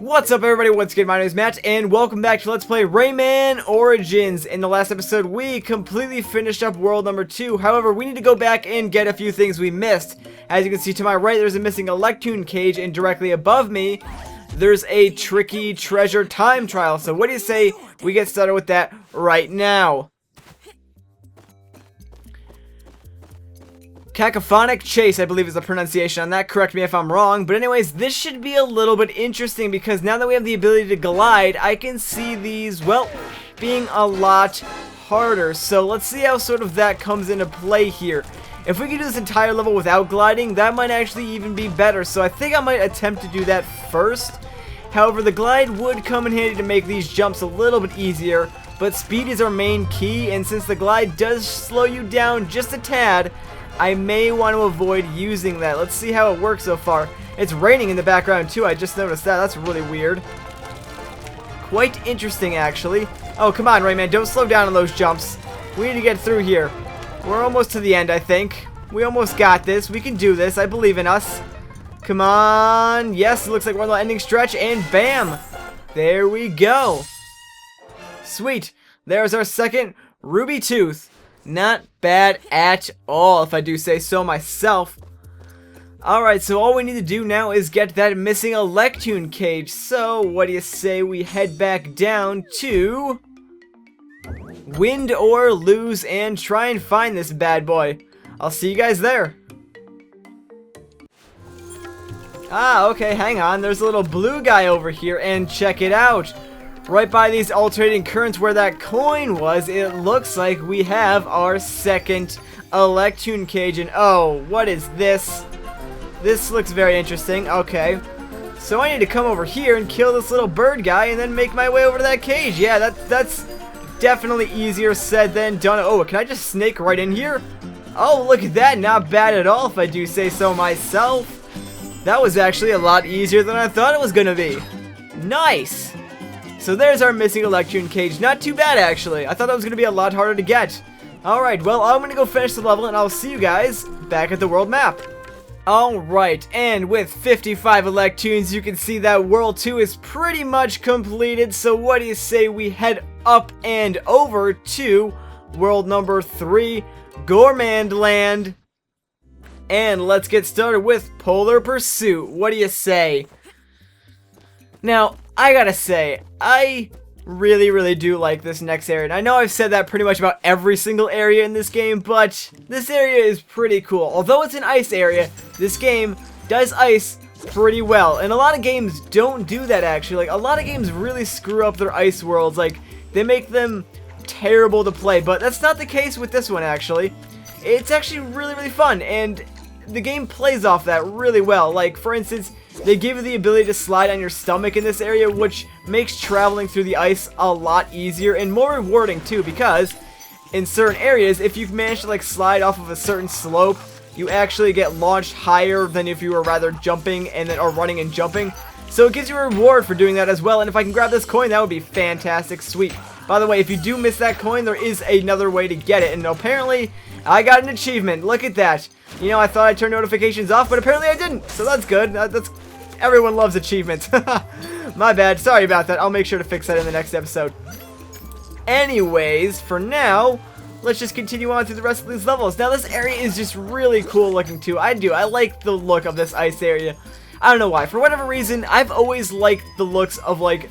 What's up, everybody? What's good? My name is Matt, and welcome back to Let's Play Rayman Origins. In the last episode, we completely finished up world number 2. However, we need to go back and get a few things we missed. As you can see to my right, there's a missing Electoon cage, and directly above me, there's a tricky treasure time trial. So what do you say we get started with that right now? Cacophonic Chase, I believe is the pronunciation on that. Correct me if I'm wrong. But anyways, this should be a little bit interesting because now that we have the ability to glide, I can see these, well, being a lot harder. So let's see how sort of that comes into play here. If we can do this entire level without gliding, that might actually even be better. So I think I might attempt to do that first. However, the glide would come in handy to make these jumps a little bit easier. But speed is our main key, and since the glide does slow you down just a tad, I may want to avoid using that. Let's see how it works so far. It's raining in the background too, I just noticed that. That's really weird. Quite interesting, actually. Oh, come on, Rayman, don't slow down on those jumps. We need to get through here. We're almost to the end, I think. We almost got this. We can do this. I believe in us. Come on. Yes, it looks like we're on the ending stretch, and bam! There we go. Sweet. There's our second ruby tooth. Not bad at all, if I do say so myself. Alright, so all we need to do now is get that missing Electoon cage. So, what do you say we head back down to Win or Lose and try and find this bad boy. I'll see you guys there. Ah, okay, hang on. There's a little blue guy over here, and check it out. Right by these alternating currents where that coin was, it looks like we have our second Electoon cage. And oh, what is this? This looks very interesting. Okay. So I need to come over here and kill this little bird guy and then make my way over to that cage. Yeah, that's definitely easier said than done. Oh, can I just snake right in here? Oh, look at that. Not bad at all, if I do say so myself. That was actually a lot easier than I thought it was going to be. Nice. So there's our missing Electoon cage. Not too bad, actually. I thought that was going to be a lot harder to get. Alright, well, I'm going to go finish the level, and I'll see you guys back at the world map. Alright, and with 55 Electoons, you can see that World 2 is pretty much completed. So what do you say we head up and over to World number 3, Gourmand Land. And let's get started with Polar Pursuit. What do you say? Now, I gotta say, I really do like this next area. And I know I've said that pretty much about every single area in this game, but this area is pretty cool. Although it's an ice area, this game does ice pretty well. And a lot of games don't do that, actually. Like, a lot of games really screw up their ice worlds. Like, they make them terrible to play. But that's not the case with this one, actually. It's actually really fun, and the game plays off that really well. Like, for instance, they give you the ability to slide on your stomach in this area, which makes traveling through the ice a lot easier and more rewarding too, because in certain areas, if you've managed to like slide off of a certain slope, you actually get launched higher than if you were rather jumping and then or running and jumping. So it gives you a reward for doing that as well, and if I can grab this coin, that would be fantastic. Sweet. By the way, if you do miss that coin, there is another way to get it, and apparently I got an achievement. Look at that. You know, I thought I'd turn notifications off, but apparently I didn't. So that's good. Everyone loves achievements. My bad. Sorry about that. I'll make sure to fix that in the next episode. Anyways, for now, let's just continue on through the rest of these levels. Now, this area is just really cool looking too. I like the look of this ice area. I don't know why. For whatever reason, I've always liked the looks of like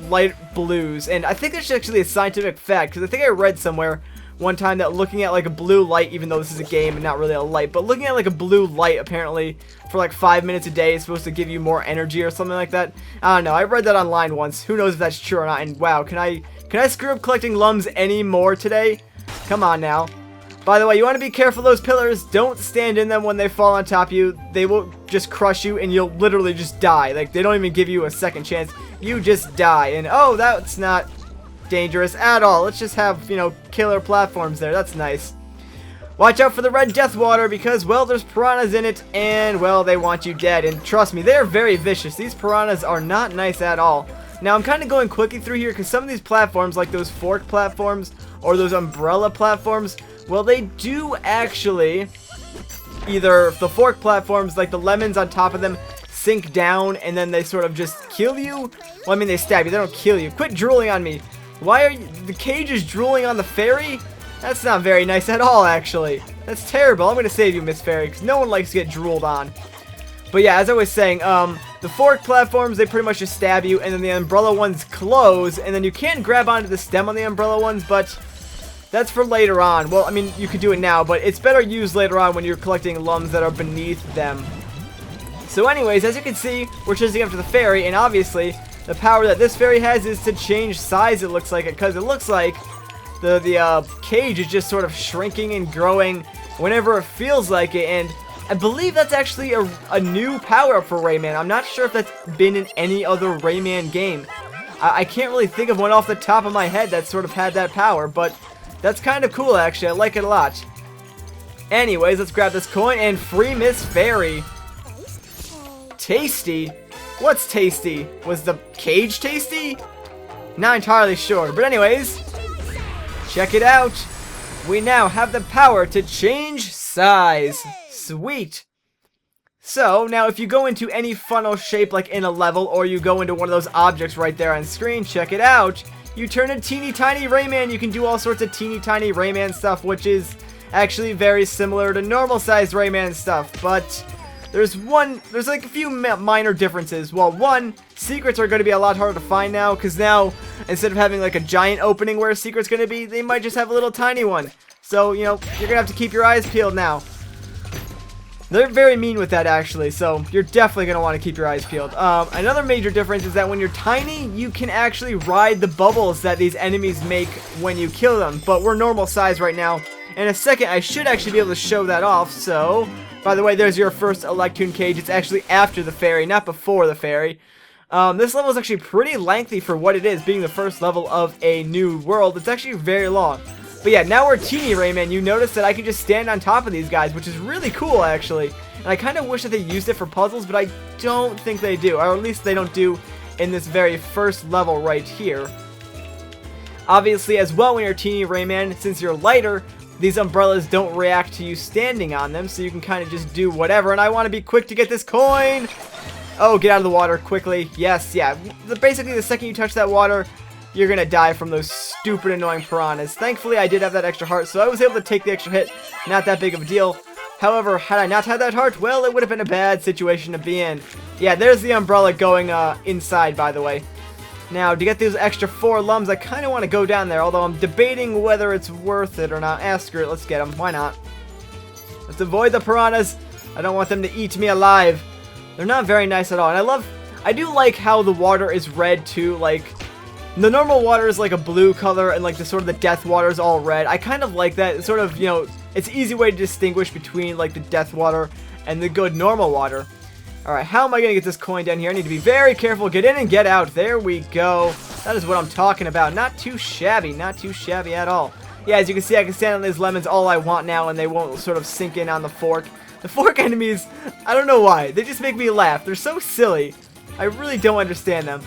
light blues. And I think that's actually a scientific fact, because I think I read somewhere one time that looking at like a blue light, even though this is a game and not really a light, but looking at like a blue light apparently for like 5 minutes a day is supposed to give you more energy or something like that. I don't know. I read that online once. Who knows if that's true or not? And wow, can I screw up collecting lums any more today? Come on now. By the way, you want to be careful of those pillars. Don't stand in them when they fall on top of you. They will just crush you and you'll literally just die. Like, they don't even give you a second chance. You just die. And oh, that's not dangerous at all. Let's just have, you know, killer platforms there. That's nice. Watch out for the red death water because, well, there's piranhas in it and, well, they want you dead. And trust me, they're very vicious. These piranhas are not nice at all. Now, I'm kind of going quickly through here because some of these platforms, like those fork platforms or those umbrella platforms, well, they do actually, either the fork platforms, like the lemons on top of them, sink down and then they sort of just kill you. Well, I mean, they stab you. They don't kill you. Quit drooling on me. Why are you... The cage is drooling on the fairy? That's not very nice at all, actually. That's terrible. I'm going to save you, Miss Fairy, because no one likes to get drooled on. But yeah, as I was saying, the fork platforms, they pretty much just stab you, and then the umbrella ones close, and then you can grab onto the stem on the umbrella ones, but that's for later on. Well, I mean, you could do it now, but it's better used later on when you're collecting lums that are beneath them. So anyways, as you can see, we're chasing after the fairy, and obviously, the power that this fairy has is to change size, it looks like, because it looks like the cage is just sort of shrinking and growing whenever it feels like it, and I believe that's actually a new power-up for Rayman. I'm not sure if that's been in any other Rayman game. I can't really think of one off the top of my head that sort of had that power, but that's kind of cool, actually. I like it a lot. Anyways, let's grab this coin and free Miss Fairy. Tasty? What's tasty? Was the cage tasty? Not entirely sure, but anyways, check it out. We now have the power to change size. Sweet. So, now if you go into any funnel shape like in a level, or you go into one of those objects right there on screen, check it out. You turn a teeny tiny Rayman. You can do all sorts of teeny tiny Rayman stuff, which is actually very similar to normal sized Rayman stuff, but there's like a few minor differences. Well, one, secrets are going to be a lot harder to find now, because now, instead of having like a giant opening where a secret's going to be, they might just have a little tiny one. So, you know, you're going to have to keep your eyes peeled now. They're very mean with that, actually, so you're definitely going to want to keep your eyes peeled. Another major difference is that when you're tiny, you can actually ride the bubbles that these enemies make when you kill them, but we're normal size right now. In a second, I should actually be able to show that off, so... By the way, there's your first Electoon cage. It's actually after the fairy, not before the fairy. This level is actually pretty lengthy for what it is, being the first level of a new world. It's actually very long. But yeah, now we're teeny Rayman. You notice that I can just stand on top of these guys, which is really cool, actually. And I kind of wish that they used it for puzzles, but I don't think they do. Or at least they don't do in this very first level right here. Obviously, as well, when you're teeny Rayman, since you're lighter, these umbrellas don't react to you standing on them, so you can kind of just do whatever. And I want to be quick to get this coin. Oh, get out of the water quickly. Yes, yeah. Basically, the second you touch that water, you're going to die from those stupid, annoying piranhas. Thankfully, I did have that extra heart, so I was able to take the extra hit. Not that big of a deal. However, had I not had that heart, well, it would have been a bad situation to be in. Yeah, there's the umbrella going inside, by the way. Now, to get those extra 4 lums, I kind of want to go down there, although I'm debating whether it's worth it or not. Screw it, let's get them. Why not? Let's avoid the piranhas. I don't want them to eat me alive. They're not very nice at all. And I do like how the water is red, too. Like, the normal water is like a blue color, and like the sort of the death water is all red. I kind of like that. It's sort of, you know, it's an easy way to distinguish between like the death water and the good normal water. Alright, how am I going to get this coin down here? I need to be very careful. Get in and get out. There we go. That is what I'm talking about. Not too shabby. Not too shabby at all. Yeah, as you can see, I can stand on these lemons all I want now, and they won't sort of sink in on the fork. The fork enemies, I don't know why. They just make me laugh. They're so silly. I really don't understand them.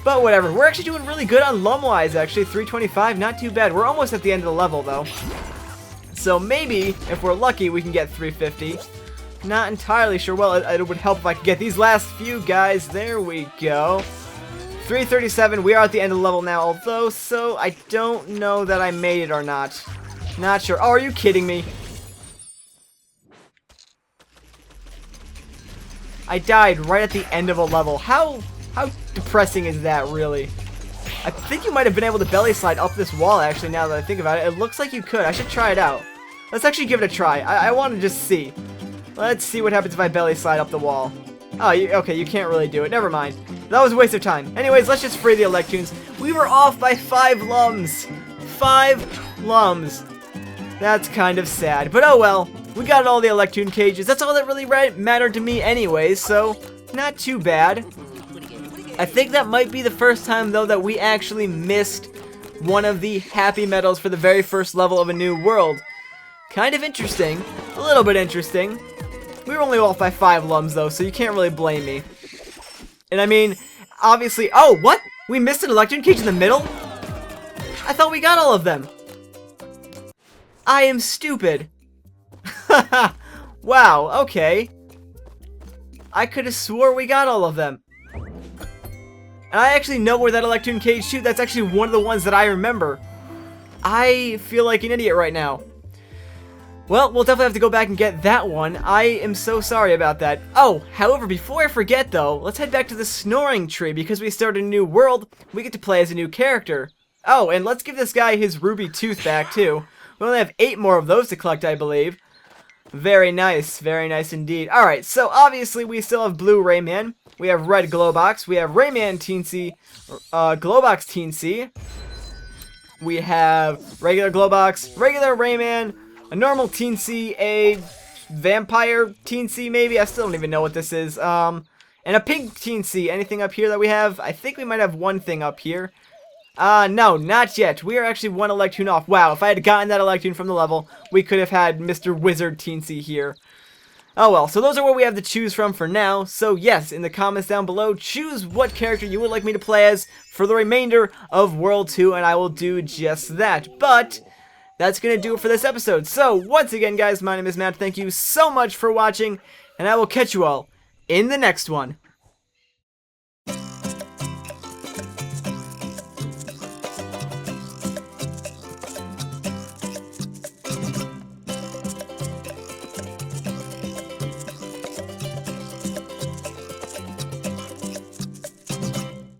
But whatever. We're actually doing really good on lum-wise, actually. 325, not too bad. We're almost at the end of the level, though. So maybe, if we're lucky, we can get 350. Not entirely sure. Well, it would help if I could get these last few guys. There we go. 337. We are at the end of the level now, although, so I don't know that I made it or not. Not sure. Oh, are you kidding me? I died right at the end of a level. How depressing is that, really? I think you might have been able to belly slide up this wall, actually, now that I think about it. It looks like you could. I should try it out. Let's actually give it a try. I want to just see. Let's see what happens if I belly slide up the wall. Oh, okay, you can't really do it. Never mind. That was a waste of time. Anyways, let's just free the Electoons. We were off by 5 lums. 5 lums. That's kind of sad. But oh well. We got all the Electoon cages. That's all that really mattered to me anyways, so not too bad. I think that might be the first time, though, that we actually missed one of the happy medals for the very first level of a new world. Kind of interesting. A little bit interesting. We were only off by 5 lums, though, so you can't really blame me. And I mean, obviously... Oh, what? We missed an Electoon cage in the middle? I thought we got all of them. I am stupid. Wow, okay. I could have swore we got all of them. And I actually know where that Electoon cage too. That's actually one of the ones that I remember. I feel like an idiot right now. Well, we'll definitely have to go back and get that one. I am so sorry about that. Oh, however, before I forget though, let's head back to the snoring tree because we started a new world. We get to play as a new character. Oh, and let's give this guy his ruby tooth back too. We only have 8 more of those to collect, I believe. Very nice indeed. Alright, so obviously we still have blue Rayman. We have red Glowbox. We have Rayman Teensy, Glowbox Teensy. We have regular Glowbox, regular Rayman, a normal Teensy, a vampire Teensy maybe? I still don't even know what this is. And a pink Teensy. Anything up here that we have? I think we might have one thing up here. No, not yet. We are actually one Electoon off. Wow, if I had gotten that Electoon from the level, we could have had Mr. Wizard Teensy here. Oh well, so those are what we have to choose from for now. So yes, in the comments down below, choose what character you would like me to play as for the remainder of World 2, and I will do just that. But that's going to do it for this episode. So once again, guys, my name is Matt. Thank you so much for watching, and I will catch you all in the next one.